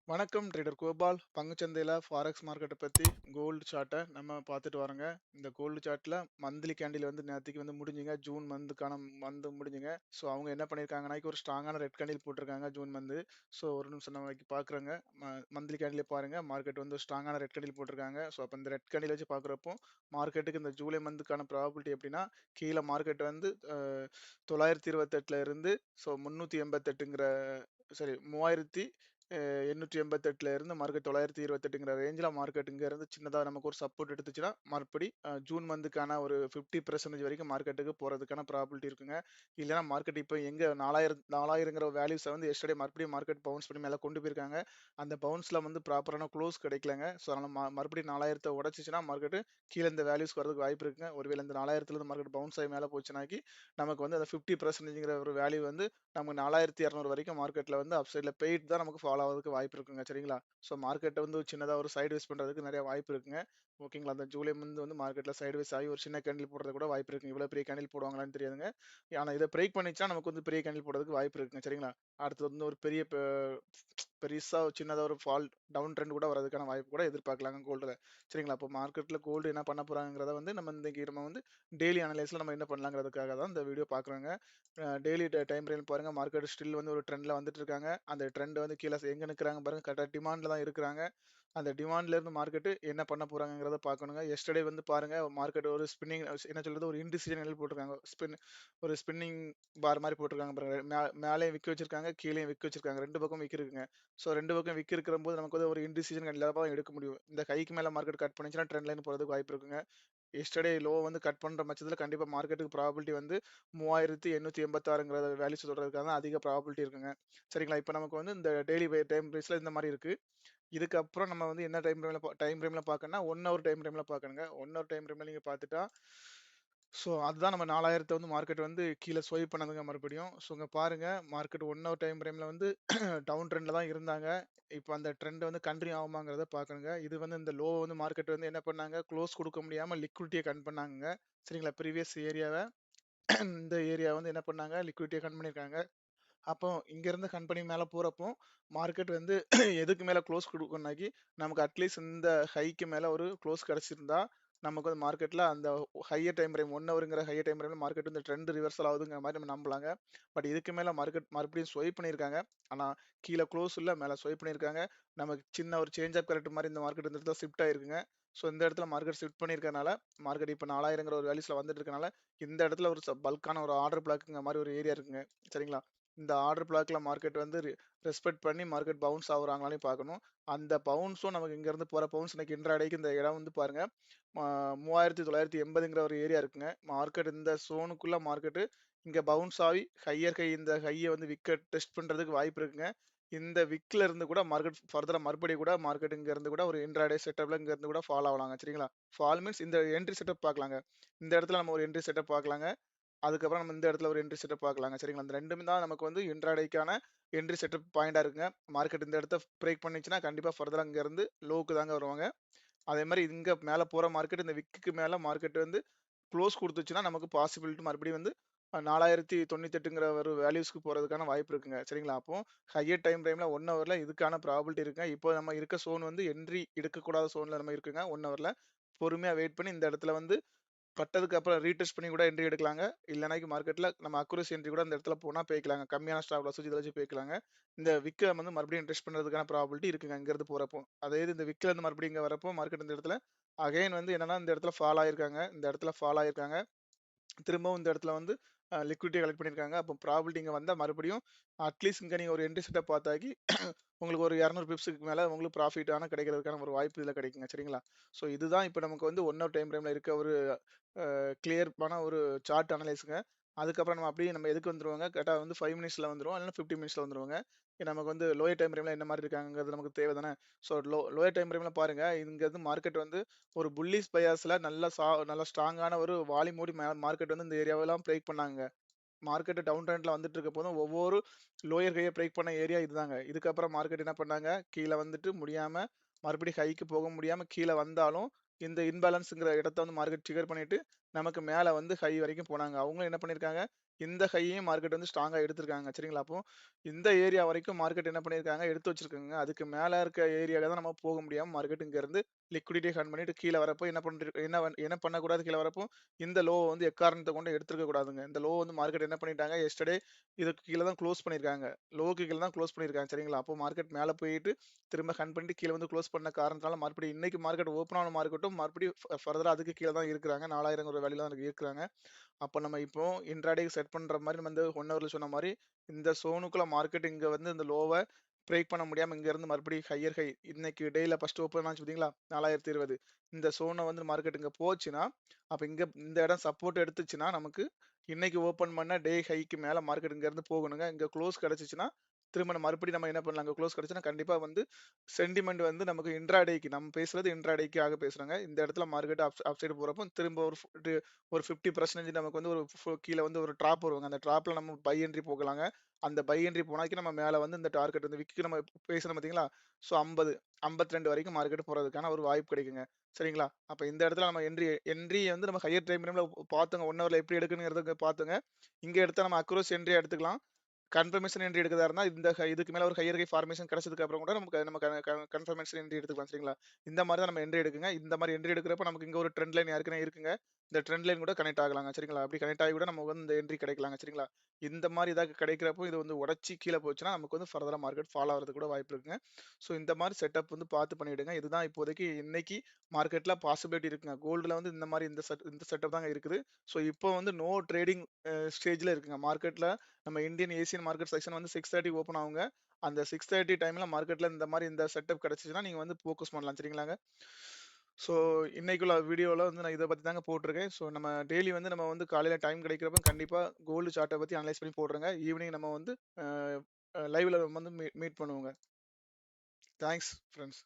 வணக்கம் trader Gopal. பங்குச்சந்தையில forex மார்க்கெட்ட பத்தி gold சார்ட்ட நம்ம பார்த்துட்டு வரோங்க. இந்த கோல்டு சார்ட்ல மந்த்லி கேண்டில் வந்து நேத்திக்கு வந்து முடிஞ்சுங்க. ஜூன் மந்த்துக்கான மந்த் முடிஞ்சுங்க. ஸோ அவங்க என்ன பண்ணியிருக்காங்கன்னா, ஒரு ஸ்ட்ராங்கான ரெட் கேண்டில் போட்டிருக்காங்க ஜூன் மந்த். ஸோ ஒரு நிமிஷம் நம்ம பார்க்குறோங்க. மந்த்லி கேண்டிலே பாருங்க. மார்க்கெட் வந்து ஸ்ட்ராங்கான ரெட் கேண்டில் போட்டிருக்காங்க. ஸோ அப்போ இந்த ரெட் கேண்டில் வச்சு பார்க்குறப்போ மார்க்கெட்டுக்கு இந்த ஜூலை மந்த்துக்கான ப்ராபபிலிட்டி எப்படின்னா, கீழே மார்க்கெட் வந்து 928ல இருந்து ஸோ 388ங்கிற சாரி 3888ல இருந்து மார்க்கெட் 928ங்கிற ரேஞ்சில மார்க்கெட் இங்க இருந்து சின்னதா நமக்கு ஒரு சப்போர்ட் எடுத்துச்சுன்னா மறுபடி ஜூன் மந்த்துக்கான ஒரு 50% வரைக்கும் மார்க்கெட்டுக்கு போறதுக்கான ப்ராபிலிட்டி இருக்குங்க. இல்லைன்னா மார்க்கெட் இப்போ எங்க 4000ங்கிற வேல்யூஸை வந்து எஸ்டர்டே மறுபடியும் மார்க்கெட் பவுன்ஸ் பண்ணி மேலே கொண்டு போயிருக்காங்க. அந்த பவுன்ஸ்ல வந்து ப்ராப்பரான க்ளோஸ் கிடைக்கலங்க. ஸோ அதனால மறுபடியும் 4000 உடைச்சிச்சுன்னா மார்க்கெட் கீழே இந்த வேல்யூஸ்க்கு வரதுக்கு வாய்ப்பு இருக்குங்க. ஒருவேளை இந்த 4000ல இருந்து மார்க்கெட் பவுன்ஸ் ஆகி மேலே போச்சுனாக்கி நமக்கு வந்து அந்த 50%ங்கிற ஒரு வேல்யூ வந்து நம்ம 4200 வரைக்கும் மார்க்கெட்ல வந்து அப்சைட்ல போயிட்டு தான் நமக்கு ஃபாலோ ஆகிறதுக்கு வாய்ப்பு இருக்குங்க. சரிங்களா? ஸோ மார்க்கெட்டை வந்து சின்னதா ஒரு சைட்வேஸ் பண்றதுக்கு நிறைய வாய்ப்பு இருக்குங்க. ஓகேங்களா? அந்த ஜூலை மந்த் வந்து மார்க்கெட்ல சைட்வேஸ் ஆகி ஒரு சின்ன கேண்டில் போடுறது கூட வாய்ப்பு இருக்குங்க. இவ்வளவு பெரிய கேண்டில் போடுவாங்களான்னு தெரியாதுங்க. ஆனா இதை பிரேக் பண்ணிச்சுன்னா நமக்கு வந்து பெரிய கேண்டில் போடுறதுக்கு வாய்ப்பு இருக்குங்க. சரிங்களா? அடுத்து வந்து ஒரு பெருசா சின்னதா ஒரு ஃபால் டவுன் ட்ரெண்ட் கூட வரதுக்கான வாய்ப்பு கூட எதிர்பார்க்கலாங்க கோல்டுல. சரிங்களா? அப்போ மார்க்கெட்ல கோல்டு என்ன பண்ண போறாங்கிறத வந்து நம்ம வந்து டெய்லி அனலைஸ்ல நம்ம என்ன பண்ணலாங்கிறதுக்காக தான் இந்த வீடியோ பார்க்குறோங்க. டெய்லி டைம் ஃப்ரேம் பாருங்க, மார்க்கெட் ஸ்டில் வந்து ஒரு ட்ரெண்ட்ல வந்துட்டு இருக்காங்க. அந்த ட்ரெண்ட் வந்து கீழே எங்க நிற்கிறாங்க பாருங்க, கரெக்டாக டிமாண்ட்ல தான் இருக்கிறாங்க. அந்த டிமாண்ட்ல இருந்து மார்க்கெட் என்ன பண்ண போறாங்கிறத பார்க்கணுங்க. எஸ்டர்டே வந்து பாருங்க, மார்க்கெட் ஒரு ஸ்பின்னிங் என்ன சொல்றது, ஒரு இன்டிசிஷன் நிலை போட்டிருக்காங்க. ஒரு ஸ்பின்னிங் பார் மாதிரி போட்டிருக்காங்க பாருங்க. மேலேயும் விக்க வச்சிருக்காங்க, கீழேயும் விக்க வச்சிருக்காங்க. ரெண்டு பக்கம் விக்கு இருக்குங்க. ஸோ ரெண்டு பக்கம் விக்கு இருக்கிற போது நமக்கு வந்து ஒரு இன்டிசிஷன் இல்லாம எடுக்க முடியும். இந்த கைக்கு மேல மார்க்கெட் கட் பண்ணிச்சுன்னா ட்ரெண்ட் லைன் போறதுக்கு வாய்ப்பு இருக்குங்க. எஸ்டர்டே லோ வந்து கட் பண்ற பட்சத்துல கண்டிப்பா மார்க்கெட்டுக்கு ப்ராபபிலிட்டி வந்து 3886ங்கிற வேல்யூஸ் சொல்றதுக்காக தான் அதிக ப்ராபபிலிட்டி இருக்குங்க. சரிங்களா? இப்போ நமக்கு வந்து இந்த டெய்லி டைம் பிரேஸ்ல இந்த மாதிரி இருக்கு. இதுக்கப்புறம் நம்ம வந்து என்ன டைம் ஃப்ரேம்ல பார்க்கணும்னா 1 ஹவர் டைம் ஃப்ரேம்ல பார்க்கணுங்க. 1 ஹவர் டைம் ஃப்ரேம்ல நீங்க பார்த்துட்டா ஸோ அதுதான் நம்ம 4000 வந்து மார்க்கெட் வந்து கீழே ஸ்வைப் பண்ணதுங்க மறுபடியும். ஸோ இங்க பாருங்க, மார்க்கெட் 1 ஹவர் டைம் ஃப்ரேம்ல வந்து டவுன் ட்ரெண்ட்ல தான் இருந்தாங்க. இப்போ அந்த ட்ரெண்ட் வந்து கன்டினியூ ஆகுமாங்கிறத பார்க்கணுங்க. இது வந்து இந்த லோ வந்து மார்க்கெட் வந்து என்ன பண்ணாங்க, க்ளோஸ் கொடுக்க முடியாம லிக்விடிட்டியை கன் பண்ணாங்கங்க. சரிங்களா? ப்ரீவியஸ் ஏரியாவை இந்த ஏரியா வந்து என்ன பண்ணாங்க, லிக்விடிட்டியை கன் பண்ணியிருக்காங்க. அப்போ இங்கேருந்து கம்பெனி மேலே போகிறப்போ மார்க்கெட் வந்து எதுக்கு மேலே க்ளோஸ் கொடுக்கணும்னாக்கி நமக்கு அட்லீஸ்ட் இந்த ஹைக்கு மேலே ஒரு க்ளோஸ் கிடச்சிருந்தா நமக்கு வந்து மார்க்கெட்டில் அந்த ஹையர் டைம் ஃப்ரேம் 1 ஹவருங்கிற ஹையர் டைம் ஃப்ரேமில் மார்க்கெட் வந்து ட்ரெண்ட் ரிவர்சல் ஆகுதுங்கிற மாதிரி நம்ம நம்பலாங்க. பட் இதுக்கு மேலே மார்க்கெட் மறுபடியும் ஸ்வைப் பண்ணியிருக்காங்க. ஆனால் கீழே க்ளோஸ் இல்லை, மேலே ஸ்வைப் பண்ணியிருக்காங்க. நமக்கு சின்ன ஒரு சேஞ்ச் ஆஃப் கரெக்ட் மாதிரி இந்த மார்க்கெட் இந்த இடத்துல ஷிஃப்ட் ஆயிருக்குங்க. ஸோ இந்த இடத்துல மார்க்கெட் ஷிஃப்ட் பண்ணியிருக்கனால மார்க்கெட் இப்போ 4000ங்கிற ஒரு வேல்யூஸில் வந்துட்டு இருக்கனால இந்த இடத்துல ஒரு பல்கான ஒரு ஆர்டர் பிளாக்குங்கிற மாதிரி ஒரு ஏரியா இருக்குங்க. சரிங்களா? இந்த ஆர்டர் பிளாக்ல மார்க்கெட் வந்து ரெஸ்பெக்ட் பண்ணி மார்க்கெட் பவுன்ஸ் ஆகுறாங்களான்னு பார்க்கணும். அந்த பவுன்ஸும் நமக்கு இங்க இருந்து போற பவுன்ஸ் இன்னைக்கு இன்ட்ராடேக்கு இந்த இடம் வந்து பாருங்க 3980ங்கிற ஒரு ஏரியா இருக்குங்க. மார்க்கெட் இந்த சோனுக்குள்ள மார்க்கெட் இங்க பவுன்ஸ் ஆகி ஹையர் ஹை இந்த ஹையை வந்து விக்க டெஸ்ட் பண்றதுக்கு வாய்ப்பு இருக்குங்க. இந்த விக்ல இருந்து கூட மார்க்கெட் ஃபர்தரா மறுபடியும் கூட மார்க்கெட் இங்க இருந்து கூட ஒரு இன்ட்ராடே செட்டப்ல இங்க இருந்து கூட ஃபால் ஆகலாங்க. சரிங்களா? ஃபால் மீன்ஸ் இந்த என்ட்ரி செட்டப் பார்க்கலாங்க. இந்த இடத்துல நம்ம ஒரு என்ட்ரி செட்டப் பார்க்கலாங்க. அதுக்கப்புறம் நம்ம இந்த இடத்துல ஒரு என்ட்ரி செட்டப் பார்க்கலாங்க. சரிங்களா? இந்த 2மே தான் நமக்கு வந்து இன்ட்ராடேக்கான என்ட்ரி செட்டப் பாயிண்டா இருக்குங்க. மார்க்கெட் இந்த இடத்த பிரேக் பண்ணிச்சுன்னா கண்டிப்பா ஃபர்தரா அங்க இருந்து லோக்கு தாங்க வருவாங்க. அதே மாரி இங்க மேல போற மார்க்கெட் இந்த விக்குக்கு மேல மார்க்கெட் வந்து க்ளோஸ் குடுத்துச்சுன்னா நமக்கு பாசிபிலிட்டி மறுபடியும் வந்து 4098ங்கிற ஒரு வேல்யூஸ்க்கு போறதுக்கான வாய்ப்பு இருக்குங்க. சரிங்களா? அப்போ ஹையர் டைம் ஃப்ரேம்ல 1 ஹவர்ல இதுக்கான ப்ராபபிலிட்டி இருக்குங்க. இப்போ நம்ம இருக்க சோன் வந்து என்ட்ரி எடுக்கக்கூடாத சோன்ல நம்ம இருக்குங்க 1 ஹவர்ல. பொறுமையா வெயிட் பண்ணி இந்த இடத்துல வந்து பட்டதுக்கு அப்புறம் ரீடெஸ்ட் பண்ணி கூட என்ட்ரி எடுக்கலாங்க. இல்லைனாக்கி மார்க்கெட்ல நம்ம அக்யூரசி என்ட்ரி கூட அந்த இடத்துல போனா போய்க்கலாங்க. கம்மியான ஸ்டாப் லாஸ் வச்சு இத வச்சு போய்க்கலாங்க. இந்த விக்க வந்து மறுபடியும் டெஸ்ட் பண்றதுக்கான ப்ராபபிலிட்டி இருக்குங்க இங்கிருந்து போறப்போ. அதே இது இந்த விக்ல இருந்து மறுபடியும் இங்க வரப்போ மார்க்கெட் இந்த இடத்துல அகைன் வந்து என்னன்னா இந்த இடத்துல ஃபால் ஆயிருக்காங்க. இந்த இடத்துல ஃபால் ஆயிருக்காங்க. திரும்பவும் இந்த இடத்துல வந்து லிக்விடிட்டிய கலெக்ட் பண்ணியிருக்காங்க. அப்போ ப்ராபபிலிட்டி இங்க வந்தா மறுபடியும் அட்லீஸ்ட் இங்க நீங்க ஒரு என்ட்ரி செட்டப் பார்த்தாக்கி உங்களுக்கு ஒரு 200 பிப்ஸ்க்கு மேல உங்களுக்கு ப்ராஃபிட் ஆன கிடைக்கிறதுக்கான ஒரு வாய்ப்பு இதுல கிடைக்குங்க. சரிங்களா? ஸோ இதுதான் இப்ப நமக்கு வந்து 1 ஹவர் டைம் ஃப்ரேம்ல இருக்க ஒரு கிளியர்மான ஒரு சார்ட் அனலைஸ்ங்க. அதுக்கப்புறம் நம்ம அப்படியே நம்ம எதுக்கு வந்துருவோங்க, கரெக்ட்டா வந்து 5 மினிட்ஸ்ல வந்துருவோம். இல்லன்னா 50 மினிட்ஸ்ல வந்துருவோங்க. நமக்கு வந்து லோயர் டைம் ஃப்ரேம்ல என்ன மாரி இருக்காங்கங்கிறது நமக்கு தேவை தானே. ஸோ லோயர் டைம் ஃப்ரேம்ல பாருங்க, இங்க இருந்து மார்க்கெட் வந்து ஒரு புல்லிஷ் பயாஸ்ல நல்ல ஸ்ட்ராங்கான ஒரு வாலி மூடி மார்க்கெட் வந்து இந்த ஏரியாவெல்லாம் பிரேக் பண்ணாங்க. மார்க்கெட் டவுன் ட்ரெண்ட்ல வந்துட்டு இருக்க போதும் ஒவ்வொரு லோயர் ஹையை பிரேக் பண்ண ஏரியா இதுதாங்க. இதுக்கப்புறம் மார்க்கெட் என்ன பண்ணாங்க, கீழ வந்துட்டு முடியாம மறுபடியும் ஹைக்கு போக முடியாம கீழ வந்தாலும் இந்த இன்பேலன்ஸ்ங்கிற இடத்த வந்து மார்க்கெட் ட்ரிகர் பண்ணிட்டு நமக்கு மேல வந்து ஹை வரைக்கும் போனாங்க. அவங்களும் என்ன பண்ணியிருக்காங்க, இந்த ஹையையும் மார்க்கெட் வந்து ஸ்ட்ராங்கா எடுத்திருக்காங்க. சரிங்களா? அப்போ இந்த ஏரியா வரைக்கும் மார்க்கெட் என்ன பண்ணியிருக்காங்க, எடுத்து வச்சிருக்காங்க. அதுக்கு மேல இருக்க ஏரியால தான் நம்ம போக முடியாம மார்க்கெட் இங்கருந்து லிக்விடிட்டிய ஹண்ட் பண்ணிட்டு கீழ வரப்போ என்ன பண்ணக்கூடாது கீழ வரப்போ, இந்த லோவ வந்து எக்காரணத்த கொண்டும் எடுத்துருக்க கூடாதுங்க. இந்த லோ வந்து மார்க்கெட் என்ன பண்ணிட்டாங்க, எஸ்டர்டே இதுக்கு கீழ தான் குளோஸ் பண்ணியிருக்காங்க. லோவுக்கு கீழ தான் குளோஸ் பண்ணியிருக்காங்க. சரிங்களா? அப்போ மார்க்கெட் மேல போயிட்டு திரும்ப ஹண்ட் பண்ணிட்டு கீழ வந்து குளோஸ் பண்ண காரணத்தினால மறுபடியும் இன்னைக்கு மார்க்கெட் ஓப்பன் ஆன மார்க்கெட்டும் மறுபடியும் ஃபர்தரா அதுக்கு கீழ தான் இருக்கிறாங்க. 4000 வேல்யூல தான் இருக்கிறாங்க. அப்ப நம்ம இப்போ இன்ட்ராடேக்கு செட் பண்ற மாரி நம்ம வந்து 1 ஹவர்ல சொன்ன மாரி, இந்த ஸோனுக்குள்ள மார்க்கெட் இங்க வந்து இந்த லோவ பிரேக் பண்ண முடியாம இங்க இருந்து மறுபடியும் ஹையர் ஹை இன்னைக்கு டேல ஃபர்ஸ்ட் ஓப்பன் ஆச்சு பார்த்தீங்களா? 4020 இந்த ஸோன வந்து மார்க்கெட் இங்க போச்சுன்னா, அப்ப இங்க இந்த இடம் சப்போர்ட் எடுத்துச்சுன்னா, நமக்கு இன்னைக்கு ஓப்பன் பண்ண டே ஹைக்கு மேல மார்க்கெட் இங்க இருந்து போகணுங்க. இங்க குளோஸ் கிடைச்சுச்சுன்னா, திரும்ப மறுபடியும் நம்ம என்ன பண்ணலாம்? அங்க குளோஸ் கிடைச்சுன்னா, கண்டிப்பா வந்து சென்டிமெண்ட் வந்து நமக்கு இன்ட்ராடேக்கு நம்ம பேசுறது இன்ட்ராடேக்காக பேசுறோங்க. இந்த இடத்துல மார்க்கெட் அப் சைடு போறப்போ திரும்ப ஒரு 50% நமக்கு வந்து கீழ வந்து ஒரு ட்ராப் வருங்க. அந்த ட்ராப்ல நம்ம பை என்ட்ரி போகலாங்க. அந்த பை என்ட்ரி போனாக்கி நம்ம மேல வந்து இந்த டார்கெட் வந்து விக்கு நம்ம பேசுறோம் பார்த்தீங்களா? ஸோ 50, 52 வரைக்கும் மார்க்கெட் போறதுக்கான ஒரு வாய்ப்பு கிடைக்குங்க. சரிங்களா? அப்ப இந்த இடத்துல நம்ம என்ட்ரி வந்து நம்ம ஹையர் டைம் ஃப்ரேம்ல பார்த்தோங்க. 1 ஹவர்ல எப்படி எடுக்கணுங்கிறத பார்த்தோங்க. இங்க எடுத்தா நம்ம அக்ரோஸ் என்ட்ரியா எடுத்துக்கலாம். கன்ஃபர்மேஷன் என்ட்ரி எடுக்கிறதா இருந்தா இதுக்கு மேல ஒரு ஹையர் ஹை ஃபார்மேஷன் கிடைச்சதுக்கு அப்புறம் கூட நமக்கு நம்ம கன்ஃபர்மேஷன் என்ட்ரி எடுத்துக்கலாம். சரிங்களா? இந்த மாரி தான் நம்ம என்ட்ரி எடுக்குங்க. இந்த மாரி என்ட்ரி எடுக்கிறப்ப நமக்கு இங்க ஒரு ட்ரெண்ட் லைன் ஏற்கனவே இருக்குங்க. இந்த ட்ரெண்ட் லைன் கூட கனெக்ட் ஆகலாங்க. சரிங்களா? அப்படி கனெக்ட் ஆகி கூட நமக்கு வந்து இந்த என்ட்ரி கிடைக்கலாங்க. சரிங்களா? இந்த மாரி ஏதாவது கிடைக்கிறப்போ இது வந்து உடைச்சு கீழ போச்சுன்னா, நமக்கு வந்து ஃபர்தரா மார்க்கெட் ஃபால் ஆகுறதுக்கு கூட வாய்ப்பு இருக்குங்க. ஸோ இந்த மாரி செட்டப் வந்து பார்த்து பண்ணிடுங்க. இதுதான் இப்போதைக்கு இன்னைக்கு மார்க்கெட்ல பாசிபிலிட்டி இருக்குங்க. கோல்டுல வந்து இந்த மாரி இந்த செட்டப் தாங்க இருக்குது. ஸோ இப்போ வந்து நோ ட்ரேடிங் ஸ்டேஜ்ல இருக்குங்க. மார்க்கெட்ல நம்ம இந்தியன் ஏசியன் மார்க்கெட் செக்ஷன் வந்து 6:30 ஓப்பன் ஆகுங்க. அந்த 6:30 டைம்ல மார்க்கெட்ல இந்த மாரி இந்த செட்டப் கிடைச்சுச்சுன்னா, நீங்க வந்து ஃபோக்கஸ் பண்ணலாம். சரிங்களாங்க? ஸோ இன்னைக்குள்ள வீடியோல வந்து நான் இத பத்தி தாங்க போட்டுருக்கேன். ஸோ நம்ம டெய்லி வந்து நம்ம வந்து காலையில டைம் கிடைக்கிறப்ப கண்டிப்பா கோல்டு சார்ட்ட பத்தி அனலைஸ் பண்ணி போடுறேங்க. ஈவினிங் நம்ம வந்து அ லைவ்ல வந்து மீட் பண்ணுவோங்க. Thanks friends.